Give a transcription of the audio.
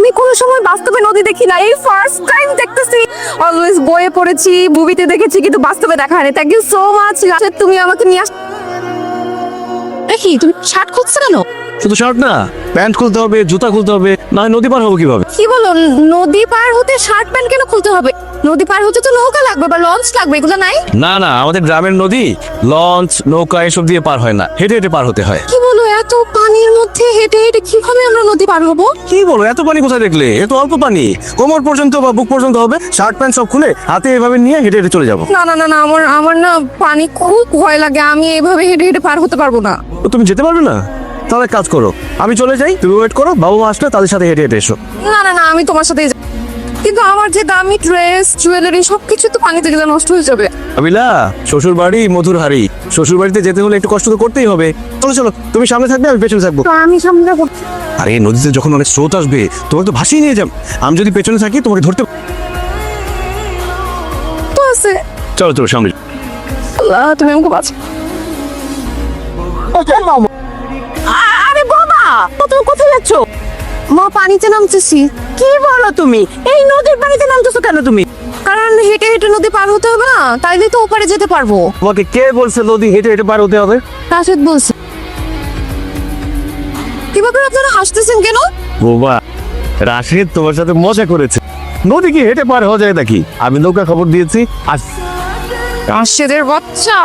আমি কোনো সময় বাস্তবে নদী দেখি না, এই ফার্স্ট টাইম দেখতেছি। অলওয়েজ বইয়ে পড়েছি, মুভিতে দেখেছি, কিন্তু বাস্তবে দেখা হয়নি। থ্যাংক ইউ সো মাচ, তুমি আমাকে নিয়ে দেখি। তুমি শার্ট খুঁজছো কেন? শুধু শার্ট না, প্যান্ট খুলতে হবে, জুতা খুলতে হবে, না নদী পার হবো কিভাবে? কি বলো, নদী পার হতে শার্ট প্যান্ট কেন খুলতে হবে? নদী পার হতে তো নৌকা লাগবে বা লঞ্চ লাগবে, এগুলো নাই? না না, আমাদের গ্রামের নদী লঞ্চ নৌকা এসব দিয়ে পার হয় না, হেঁটে হেঁটে পার হতে হয়। কি বলো, এত পানির মধ্যে হেঁটে হেঁটে কিভাবে আমরা নদী পার হবো? কি বলো, এত পানি কোথায় দেখলে? এত অল্প পানি, কোমর পর্যন্ত বা বুক পর্যন্ত হবে। শার্ট প্যান্ট সব খুলে হাতে এভাবে নিয়ে হেঁটে হেঁটে চলে যাবো। না না না না, আমার আমার না পানি খুব ভয় লাগে, আমি এভাবে হেঁটে হেঁটে পার হতে পারবো না। তো তুমি যেতে পারবে না? তাহলে কাজ করো, আমি চলে যাই, তুমি ওয়েট করো, বাবা মা আসলে তাদের সাথে হেঁটে হেঁটে এসো। না না না, আমি তোমার সাথেই কিন্তু আমার যে দামি ড্রেস জুয়েলারি সবকিছু তো পানিতে গেলে নষ্ট হয়ে যাবে। আবিলা, শ্বশুর বাড়ি মধুর হাড়ি, শ্বশুর বাড়িতে যেতে হলে একটু কষ্ট তো করতেই হবে। চলো চলো, তুমি সামনে থাকবে, আমি পেছনে থাকবো। তো আমি সামনে যাবো। আরে নদীতে যখন অনেক স্রোত আসবে তোমাকে তো ভাসিয়ে নিয়ে যাব, আমি যদি পেছনে থাকি তোমাকে ধরতে। তো আছে। চলো চলো সামনে। আল্লাহ, তুমি আমাকে বাঁচাও। আরে বাবা, তুমি কোথায় যাচ্ছ? মা, পানিতে নামতেছি। কি বলো তুমি? এই নদীর পানিতে নামতেছো কেন তুমি? কারণ হেঁটে হেঁটে নদী পার হতে হবে না, তাইলে তো ওপারে যেতে পারবো। তোমাকে কে বলছে নদী হেঁটে হেঁটে পার হতে হবে? রাশেদ বলছে। কিভাবে আপনারা হাসতেছেন কেন? বাবা, রাশেদ তোমার সাথে মজা করেছে। নদী কি হেঁটে পার হওয়া যায় নাকি? আমি নৌকা খবর দিয়েছি। আর রাশেদের বাচ্চা।